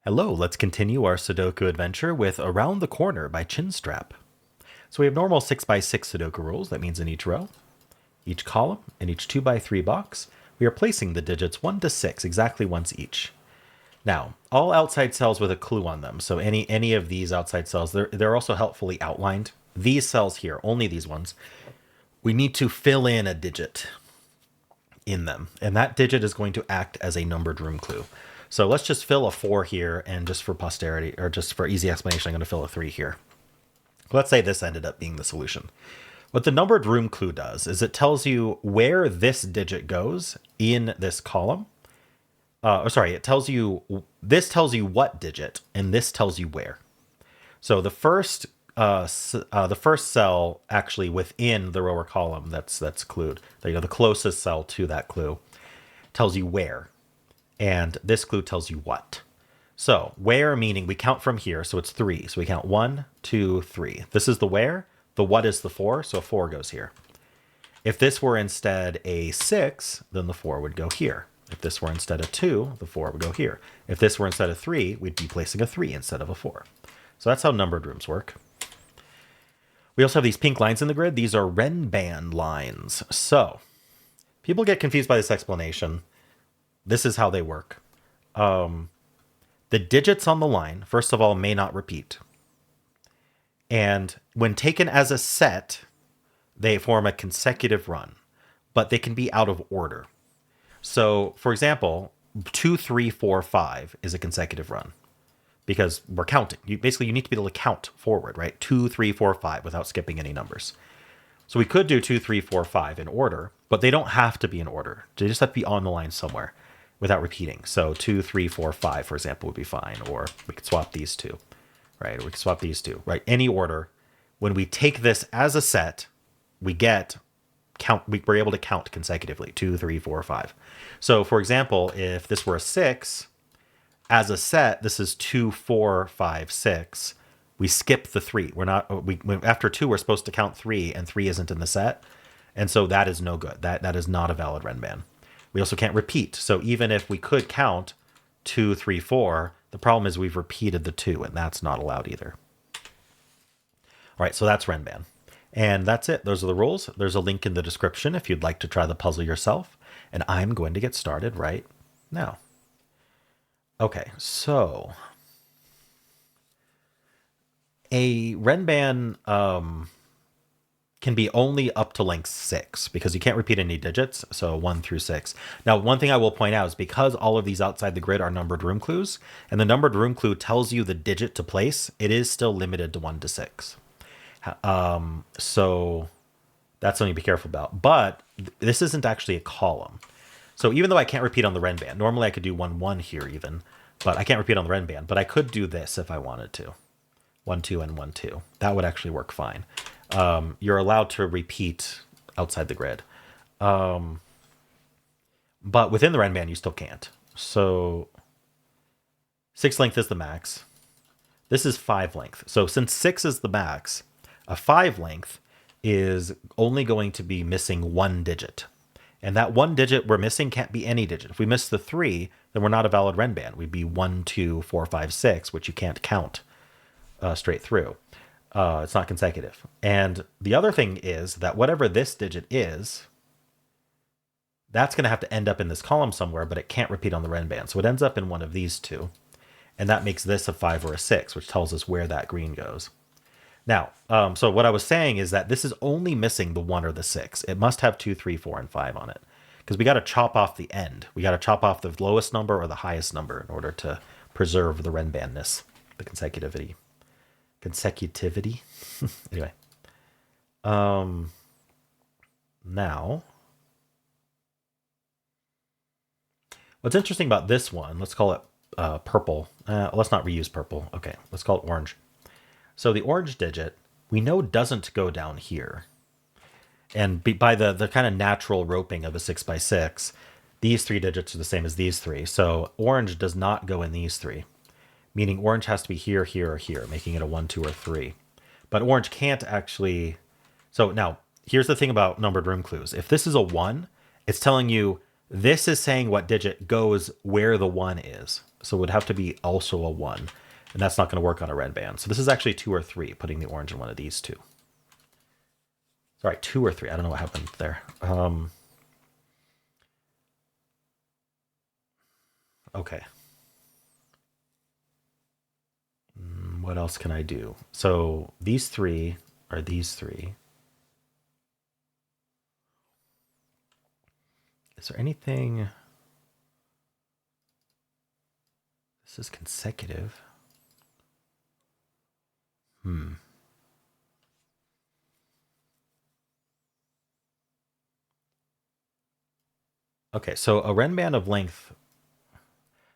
Hello, let's continue our Sudoku adventure with Around the Corner by ChinStrap. So we have normal 6x6 Sudoku rules. That means in each row, each column, and each 2x3 box, we are placing the digits 1 to 6 exactly once each. Now, all outside cells with a clue on them. So any of these outside cells, they're also helpfully outlined. These cells here, only these ones, we need to fill in a digit in them. And that digit is going to act as a numbered room clue. So let's just fill a 4 here, and just for posterity, or just for easy explanation, I'm going to fill a 3 here. Let's say this ended up being the solution. What the numbered room clue does is it tells you where this digit goes in this column. It tells you, this tells you what digit, and this tells you where. So the first cell actually within the row or column that's clued, the closest cell to that clue, tells you where. And this clue tells you what. So where meaning we count from here, so it's 3. So we count 1, 2, 3. This is the where. The what is the 4, so a 4 goes here. If this were instead a 6, then the 4 would go here. If this were instead of 2, the 4 would go here. If this were instead of 3, we'd be placing a 3 instead of a 4. So that's how numbered rooms work. We also have these pink lines in the grid. These are Renban lines. So people get confused by this explanation. This is how they work. The digits on the line, first of all, may not repeat. And when taken as a set, they form a consecutive run, but they can be out of order. So, for example, 2, 3, 4, 5 is a consecutive run because we're counting. You need to be able to count forward, right? 2, 3, 4, 5 without skipping any numbers. So we could do 2, 3, 4, 5 in order, but they don't have to be in order. They just have to be on the line somewhere without repeating. So 2, 3, 4, 5, for example, would be fine. Or we could swap these two, right? Or we could swap these two, right? Any order. When we take this as a set, we're able to count consecutively, 2, 3, 4, 5. So for example, if this were a 6, as a set, this is 2, 4, 5, 6. We skip the 3. After 2, we're supposed to count 3, and 3 isn't in the set. And so that is no good. That is not a valid Renban. We also can't repeat. So even if we could count 2, 3, 4, the problem is we've repeated the 2, and that's not allowed either. All right, so that's Renban. And that's it. Those are the rules. There's a link in the description if you'd like to try the puzzle yourself. And I'm going to get started right now. Okay, so a Renban can be only up to length 6 because you can't repeat any digits, so 1 through 6. Now, one thing I will point out is because all of these outside the grid are numbered room clues, and the numbered room clue tells you the digit to place, it is still limited to 1 to 6. So that's something to be careful about. But this isn't actually a column. So even though I can't repeat on the Renban, normally I could do 1, 1 here even, but I can't repeat on the Renban, but I could do this if I wanted to. 1, 2, and 1, 2. That would actually work fine. You're allowed to repeat outside the grid. But within the Renban, you still can't. So 6 length is the max. This is 5 length. So since 6 is the max, a 5 length is only going to be missing 1 digit. And that 1 digit we're missing can't be any digit. If we miss the 3, then we're not a valid Renban. We'd be 1, 2, 4, 5, 6, which you can't count straight through. It's not consecutive. And the other thing is that whatever this digit is, that's going to have to end up in this column somewhere, but it can't repeat on the Renban. So it ends up in one of these two. And that makes this a 5 or a 6, which tells us where that green goes. Now, so what I was saying is that this is only missing the 1 or the 6. It must have 2, 3, 4, and 5 on it. Because we got to chop off the end. We got to chop off the lowest number or the highest number in order to preserve the Renban-ness, the consecutivity. Anyway. Now, what's interesting about this one, let's call it purple. Let's not reuse purple. Okay, let's call it orange. So the orange digit, we know doesn't go down here. And by the kind of natural roping of a 6x6, these 3 digits are the same as these 3. So orange does not go in these 3. Meaning orange has to be here, here, or here, making it a 1, 2, or 3. But orange can't actually... So now, here's the thing about numbered room clues. If this is a 1, it's telling you this is saying what digit goes where the 1 is. So it would have to be also a 1. And that's not going to work on a red band. So this is actually 2 or 3, putting the orange in one of these two. Sorry, 2 or 3. I don't know what happened there. Okay. What else can I do? So these 3 are these 3. Is there anything... This is consecutive. Okay, so a renband of length...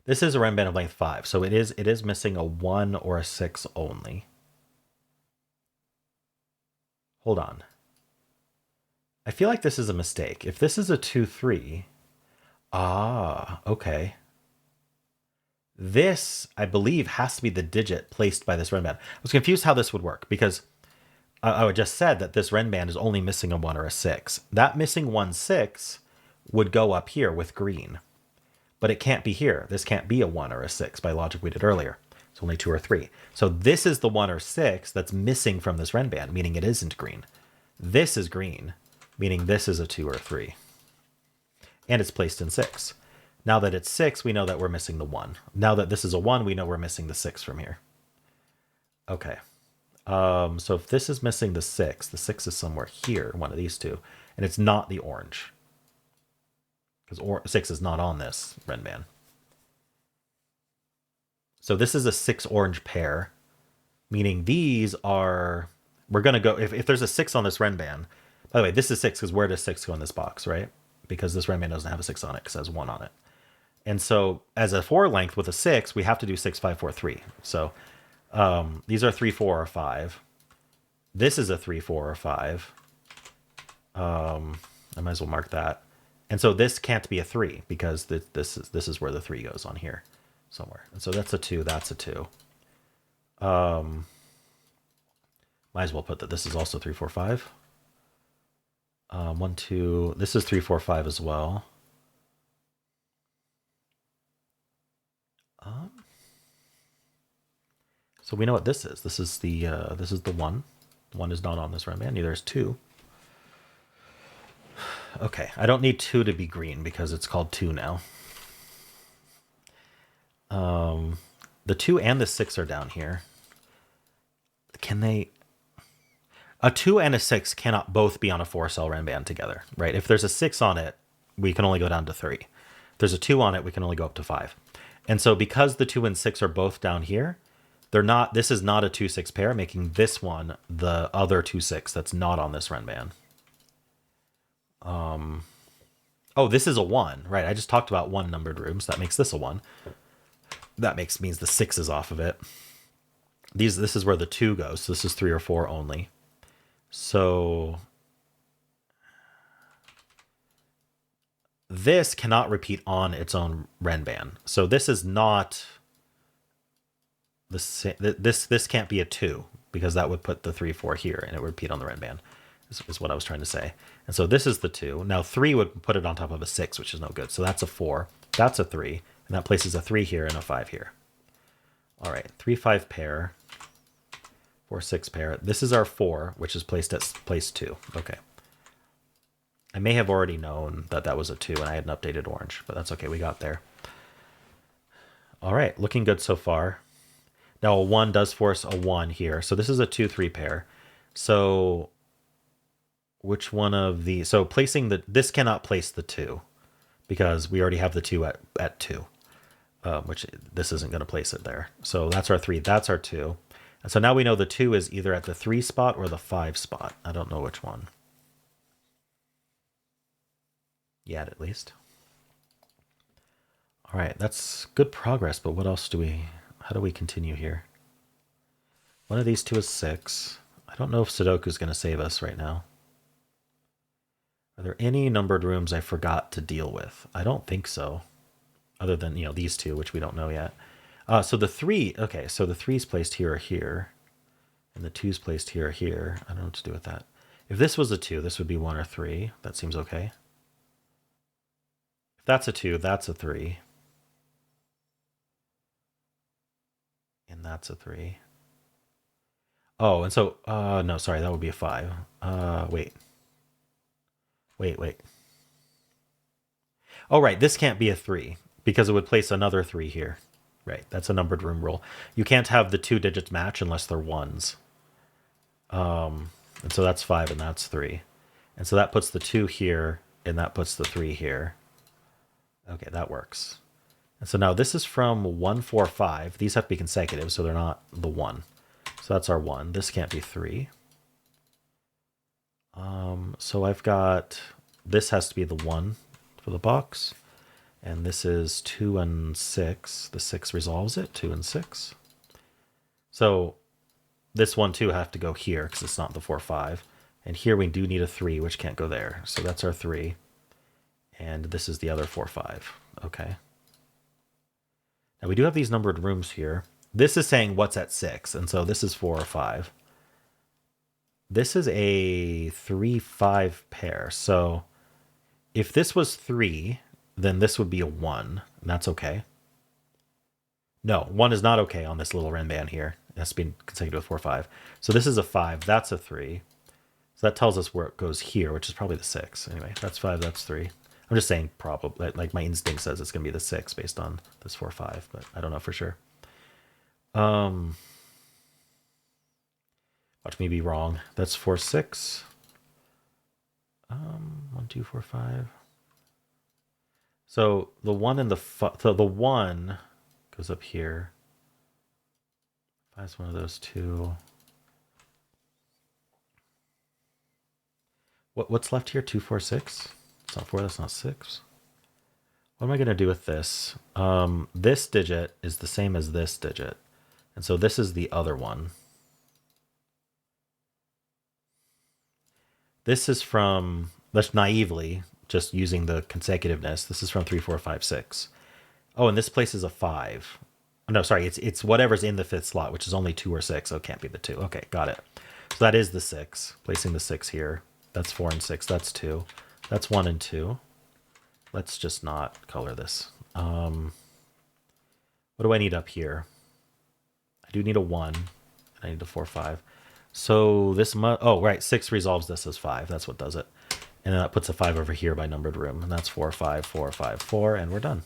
This is a renband of length 5, so it is missing a 1 or a 6 only. Hold on. I feel like this is a mistake. If this is a 2-3... Ah, okay. This, I believe, has to be the digit placed by this renband. I was confused how this would work, because I just said that this renband is only missing a 1 or a 6. That missing 1, 6 would go up here with green. But it can't be here. This can't be a 1 or a 6 by logic we did earlier. It's only 2 or 3. So this is the 1 or 6 that's missing from this renband, meaning it isn't green. This is green, meaning this is a 2 or 3. And it's placed in 6. Now that it's 6, we know that we're missing the 1. Now that this is a 1, we know we're missing the 6 from here. Okay. So if this is missing the 6 is somewhere here, one of these two, and it's not the orange. Because 6 is not on this renband. So this is a 6 orange pair, meaning these are... We're going to go... If there's a 6 on this renband... By the way, this is 6 because where does 6 go in this box, right? Because this renband doesn't have a 6 on it because it has 1 on it. And so as a 4 length with a 6, we have to do 6, 5, 4, 3. So these are 3, 4, or 5. This is a 3, 4, or 5. I might as well mark that. And so this can't be a 3 because this is where the 3 goes on here somewhere. And so that's a 2, that's a 2. Might as well put that this is also 3, 4, 5. 1, 2, this is 3, 4, 5 as well. So we know what this is. This is the 1. 1 is not on this renband. Neither is 2. Okay, I don't need 2 to be green because it's called 2 now. The 2 and the 6 are down here. Can they... A 2 and a 6 cannot both be on a 4-cell renband together, right? If there's a 6 on it, we can only go down to 3. If there's a 2 on it, we can only go up to 5. And so because the 2 and 6 are both down here, they're not... This is not a 2-6 pair, making this one the other 2-6 that's not on this renband. Oh, this is a 1, right? I just talked about 1 numbered rooms. That makes this a 1. That means the 6 is off of it. This is where the 2 goes. So this is 3 or 4 only. So this cannot repeat on its own renband. So this is not this can't be a 2 because that would put the 3, 4 here and it would repeat on the renband. Is what I was trying to say. And so this is the 2. Now 3 would put it on top of a 6, which is no good. So that's a 4. That's a 3. And that places a 3 here and a 5 here. All right, 3, 5 pair. 4, 6 pair. This is our 4, which is placed at place 2. Okay. I may have already known that that was a 2 and I had an updated orange, but that's okay. We got there. All right, looking good so far. Now a 1 does force a 1 here. So this is a 2, 3 pair. So which one of the... So placing the... This cannot place the 2 because we already have the 2 at 2, which this isn't going to place it there. So that's our 3. That's our 2. And so now we know the 2 is either at the 3 spot or the 5 spot. I don't know which one. Yet, at least. All right, that's good progress, but what else do we... How do we continue here? One of these two is 6. I don't know if Sudoku is going to save us right now. Are there any numbered rooms I forgot to deal with? I don't think so. Other than, these two, which we don't know yet. So the 3, okay, so the 3's placed here or here. And the 2's placed here or here. I don't know what to do with that. If this was a 2, this would be 1 or 3. That seems okay. If that's a 2, that's a 3. that's a 3. Oh, and so, no, sorry, that would be a 5. Wait. Wait. Oh, right, this can't be a 3 because it would place another 3 here. Right, that's a numbered room rule. You can't have the 2 digits match unless they're ones. And so that's 5 and that's 3. And so that puts the 2 here and that puts the 3 here. Okay, that works. And so now this is from 1, 4, 5. These have to be consecutive, so they're not the 1. So that's our 1. This can't be 3. So I've got, this has to be the 1 for the box. And this is 2 and 6. The 6 resolves it, 2 and 6. So this 1, 2 have to go here because it's not the 4, 5. And here we do need a 3, which can't go there. So that's our 3. And this is the other 4, 5. Okay. Now we do have these numbered rooms here. This is saying what's at 6. And so this is 4 or 5. This is a 3, 5 pair. So if this was 3, then this would be a 1. And that's okay. No, 1 is not okay on this little ren band here. It has to be consecutive with 4, 5. So this is a 5. That's a 3. So that tells us where it goes here, which is probably the 6. Anyway, that's 5, that's 3. I'm just saying probably, like my instinct says it's going to be the 6 based on this 4, 5, but I don't know for sure. Watch me be wrong. That's 4, 6. 1, 2, 4, 5. So the 1 and so the 1 goes up here. 5 is one of those two. What's left here? 2, 4, 6. It's not 4. That's not 6. What am I going to do with this? This digit is the same as this digit. And so this is the other one. This is from, let's naively, just using the consecutiveness, this is from 3, 4, 5, 6. Oh, and this place is a 5. No, sorry, it's whatever's in the 5th slot, which is only 2 or 6, so it can't be the 2. Okay, got it. So that is the 6, placing the 6 here. That's 4 and 6, that's 2. That's 1 and 2. Let's just not color this. What do I need up here? I do need a 1, and I need a 4, 5. So this oh, right, 6 resolves this as 5. That's what does it. And then that puts a 5 over here by numbered room. And that's 4, 5, 4, 5, 4, and we're done.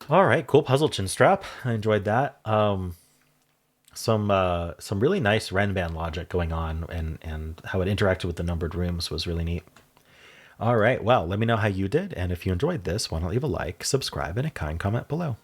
All right, cool puzzle, ChinStrap. I enjoyed that. Some really nice Renban logic going on, and how it interacted with the numbered rooms was really neat. All right, well, let me know how you did, and if you enjoyed this, why not leave a like, subscribe, and a kind comment below.